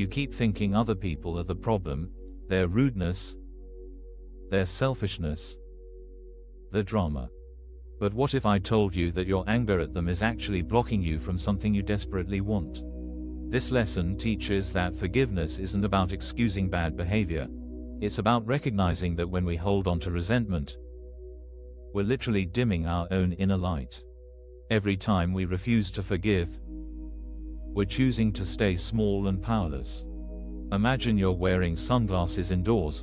You keep thinking other people are the problem, their rudeness, their selfishness, the drama. But what if I told you that your anger at them is actually blocking you from something you desperately want? This lesson teaches that forgiveness isn't about excusing bad behavior. It's about recognizing that when we hold on to resentment, we're literally dimming our own inner light. Every time we refuse to forgive, we're choosing to stay small and powerless. Imagine you're wearing sunglasses indoors,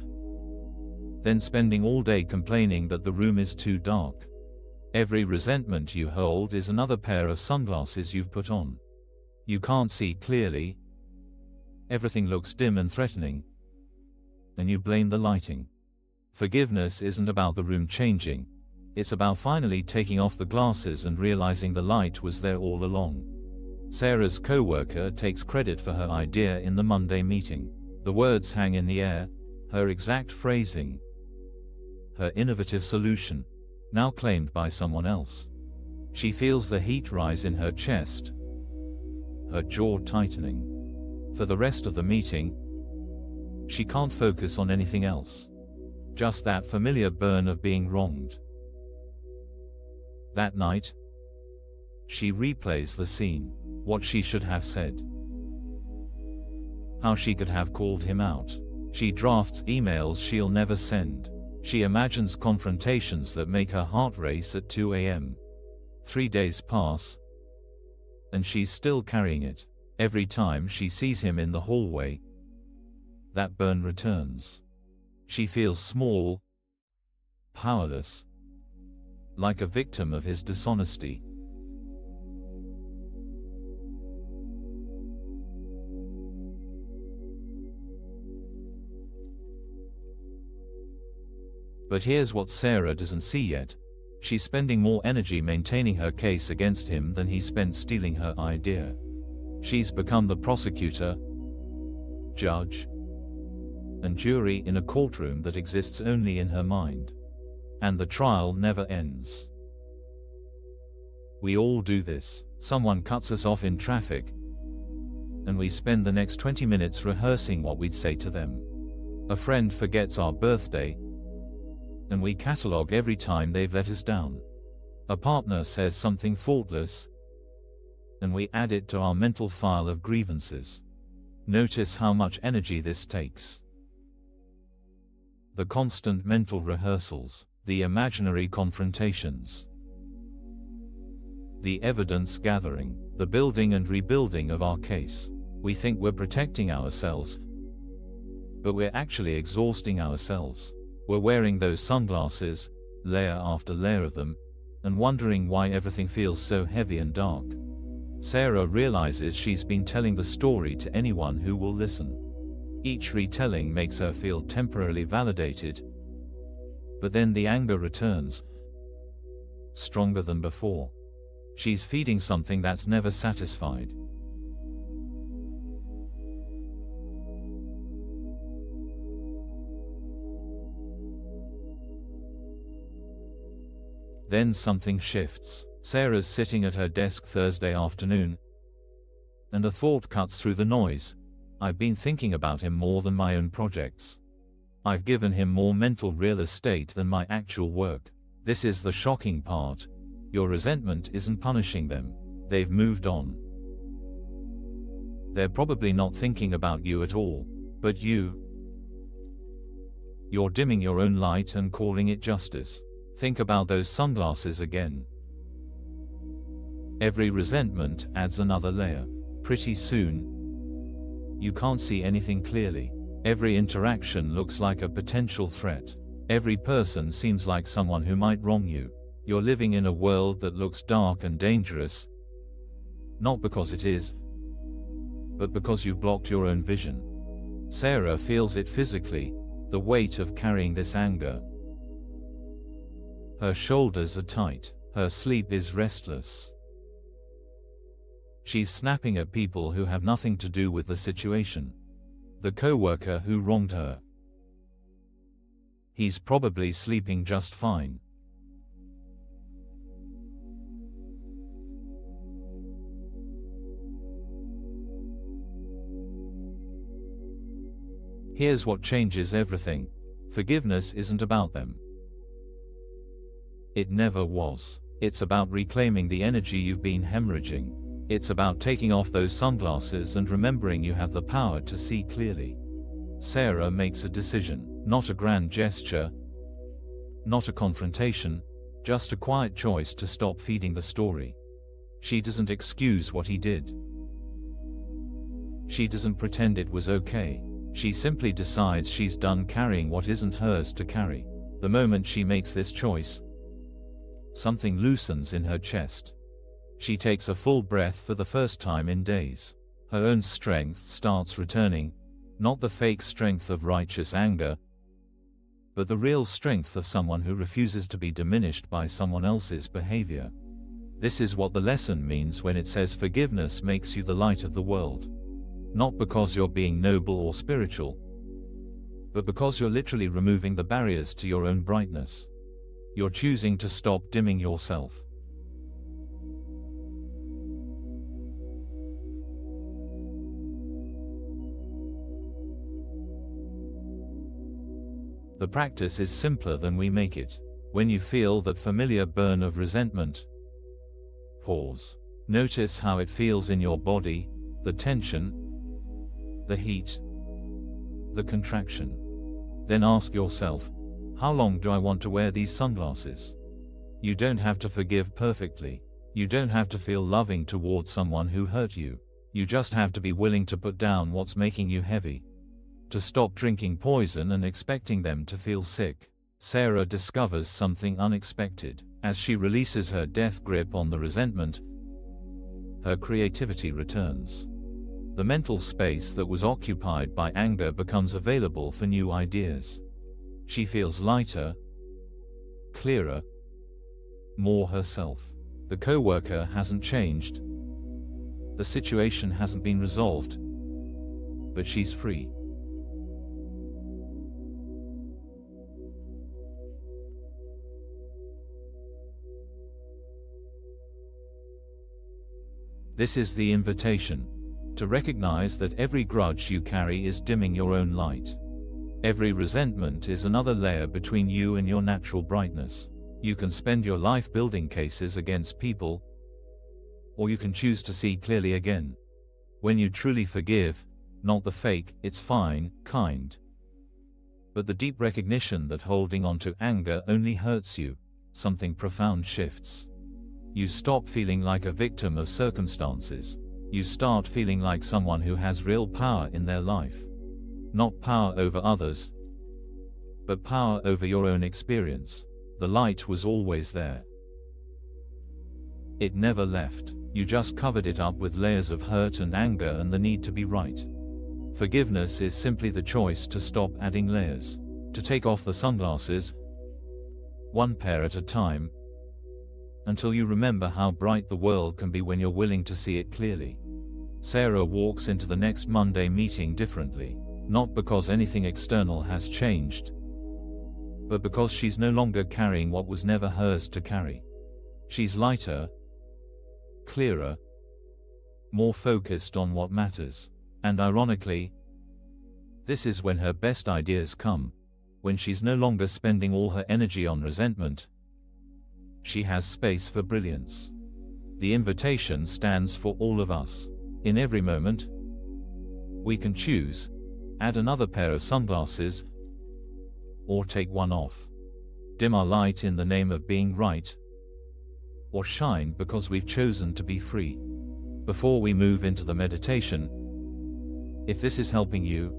then spending all day complaining that the room is too dark. Every resentment you hold is another pair of sunglasses you've put on. You can't see clearly, everything looks dim and threatening, and you blame the lighting. Forgiveness isn't about the room changing, it's about finally taking off the glasses and realizing the light was there all along. Sarah's co-worker takes credit for her idea in the Monday meeting. The words hang in the air, her exact phrasing, her innovative solution, now claimed by someone else. She feels the heat rise in her chest, her jaw tightening. For the rest of the meeting, she can't focus on anything else. Just that familiar burn of being wronged. That night, she replays the scene. What she should have said. How she could have called him out. She drafts emails she'll never send. She imagines confrontations that make her heart race at 2 a.m. 3 days pass, and she's still carrying it. Every time she sees him in the hallway, that burn returns. She feels small, powerless, like a victim of his dishonesty. But here's what Sarah doesn't see yet. She's spending more energy maintaining her case against him than he spent stealing her idea. She's become the prosecutor, judge, and jury in a courtroom that exists only in her mind. And the trial never ends. We all do this. Someone cuts us off in traffic, and we spend the next 20 minutes rehearsing what we'd say to them. A friend forgets our birthday, and we catalog every time they've let us down. A partner says something faultless, and we add it to our mental file of grievances. Notice how much energy this takes. The constant mental rehearsals, the imaginary confrontations, the evidence gathering, the building and rebuilding of our case. We think we're protecting ourselves, but we're actually exhausting ourselves. We're wearing those sunglasses, layer after layer of them, and wondering why everything feels so heavy and dark. Sarah realizes she's been telling the story to anyone who will listen. Each retelling makes her feel temporarily validated, but then the anger returns, stronger than before. She's feeding something that's never satisfied. Then something shifts. Sarah's sitting at her desk Thursday afternoon, and a thought cuts through the noise. I've been thinking about him more than my own projects. I've given him more mental real estate than my actual work. This is the shocking part. Your resentment isn't punishing them. They've moved on. They're probably not thinking about you at all. But you're dimming your own light and calling it justice. Think about those sunglasses again. Every resentment adds another layer. Pretty soon, you can't see anything clearly. Every interaction looks like a potential threat. Every person seems like someone who might wrong you. You're living in a world that looks dark and dangerous, not because it is, but because you've blocked your own vision. Sarah feels it physically, the weight of carrying this anger. Her shoulders are tight. Her sleep is restless. She's snapping at people who have nothing to do with the situation. The co-worker who wronged her. He's probably sleeping just fine. Here's what changes everything. Forgiveness isn't about them. It never was. It's about reclaiming the energy you've been hemorrhaging. It's about taking off those sunglasses and remembering you have the power to see clearly. Sarah makes a decision, not a grand gesture, not a confrontation, just a quiet choice to stop feeding the story. She doesn't excuse what he did. She doesn't pretend it was okay. She simply decides she's done carrying what isn't hers to carry. The moment she makes this choice, something loosens in her chest. She takes a full breath for the first time in days. Her own strength starts returning, not the fake strength of righteous anger, but the real strength of someone who refuses to be diminished by someone else's behavior. This is what the lesson means when it says forgiveness makes you the light of the world. Not because you're being noble or spiritual, but because you're literally removing the barriers to your own brightness. You're choosing to stop dimming yourself. The practice is simpler than we make it. When you feel that familiar burn of resentment, pause. Notice how it feels in your body, the tension, the heat, the contraction. Then ask yourself, how long do I want to wear these sunglasses? You don't have to forgive perfectly. You don't have to feel loving towards someone who hurt you. You just have to be willing to put down what's making you heavy. To stop drinking poison and expecting them to feel sick. Sarah discovers something unexpected. As she releases her death grip on the resentment, her creativity returns. The mental space that was occupied by anger becomes available for new ideas. She feels lighter, clearer, more herself. The coworker hasn't changed. The situation hasn't been resolved, but she's free. This is the invitation. To recognize that every grudge you carry is dimming your own light. Every resentment is another layer between you and your natural brightness. You can spend your life building cases against people, or you can choose to see clearly again. When you truly forgive, not the fake, it's fine, kind, but the deep recognition that holding on to anger only hurts you, something profound shifts. You stop feeling like a victim of circumstances. You start feeling like someone who has real power in their life. Not power over others, but power over your own experience. The light was always there. It never left. You just covered it up with layers of hurt and anger and the need to be right. Forgiveness is simply the choice to stop adding layers. To take off the sunglasses, one pair at a time, until you remember how bright the world can be when you're willing to see it clearly. Sarah walks into the next Monday meeting differently, not because anything external has changed, but because she's no longer carrying what was never hers to carry. She's lighter, clearer, more focused on what matters. And ironically, this is when her best ideas come, when she's no longer spending all her energy on resentment. She has space for brilliance. The invitation stands for all of us. In every moment, we can choose, add another pair of sunglasses, or take one off. Dim our light in the name of being right, or shine because we've chosen to be free. Before we move into the meditation, if this is helping you,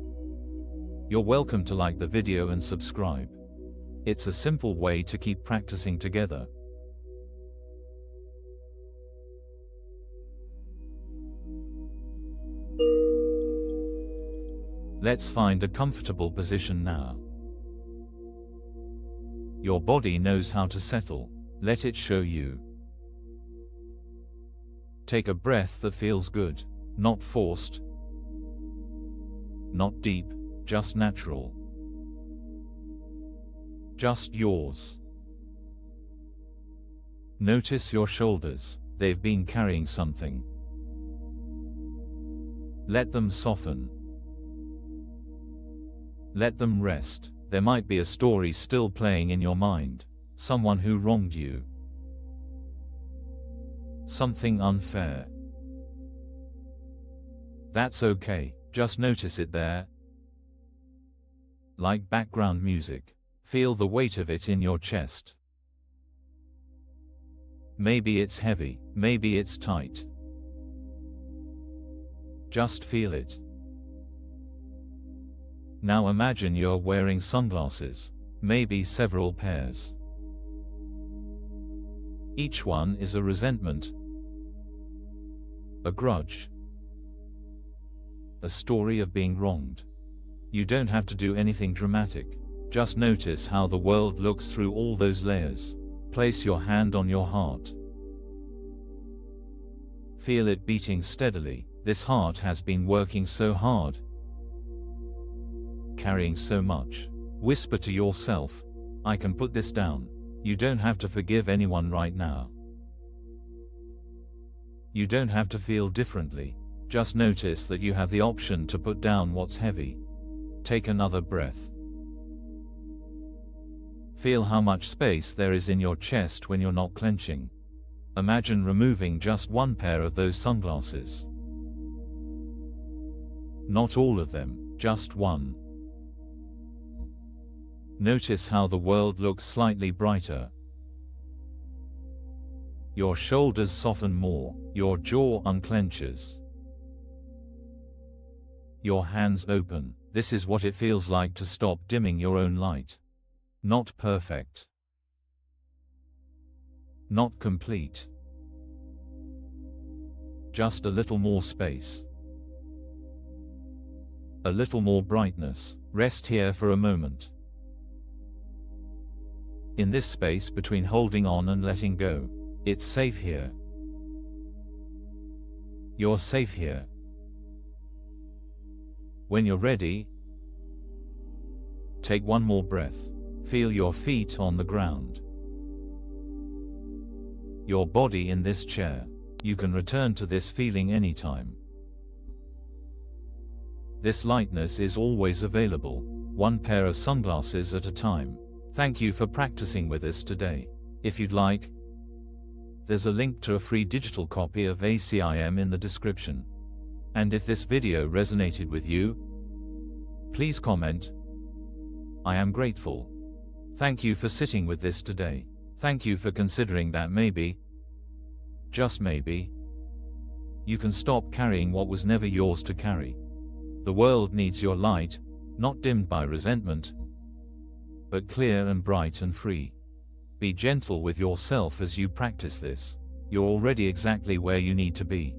you're welcome to like the video and subscribe. It's a simple way to keep practicing together. Let's find a comfortable position now. Your body knows how to settle. Let it show you. Take a breath that feels good, not forced, not deep, just natural. Just yours. Notice your shoulders. They've been carrying something. Let them soften. Let them rest. There might be a story still playing in your mind. Someone who wronged you. Something unfair. That's okay, just notice it there. Like background music. Feel the weight of it in your chest. Maybe it's heavy, maybe it's tight. Just feel it. Now imagine you're wearing sunglasses, maybe several pairs. Each one is a resentment, a grudge, a story of being wronged. You don't have to do anything dramatic. Just notice how the world looks through all those layers. Place your hand on your heart. Feel it beating steadily. This heart has been working so hard, carrying so much. Whisper to yourself, I can put this down. You don't have to forgive anyone right now. You don't have to feel differently. Just notice that you have the option to put down what's heavy. Take another breath. Feel how much space there is in your chest when you're not clenching. Imagine removing just one pair of those sunglasses. Not all of them, just one. Notice how the world looks slightly brighter. Your shoulders soften more, your jaw unclenches. Your hands open. This is what it feels like to stop dimming your own light. Not perfect. Not complete. Just a little more space. A little more brightness. Rest here for a moment. In this space between holding on and letting go, it's safe here. You're safe here. When you're ready, take one more breath. Feel your feet on the ground. Your body in this chair. You can return to this feeling anytime. This lightness is always available, one pair of sunglasses at a time. Thank you for practicing with us today. If you'd like, there's a link to a free digital copy of ACIM in the description. And if this video resonated with you, please comment. I am grateful. Thank you for sitting with this today. Thank you for considering that maybe, just maybe, you can stop carrying what was never yours to carry. The world needs your light, not dimmed by resentment, but clear and bright and free. Be gentle with yourself as you practice this. You're already exactly where you need to be.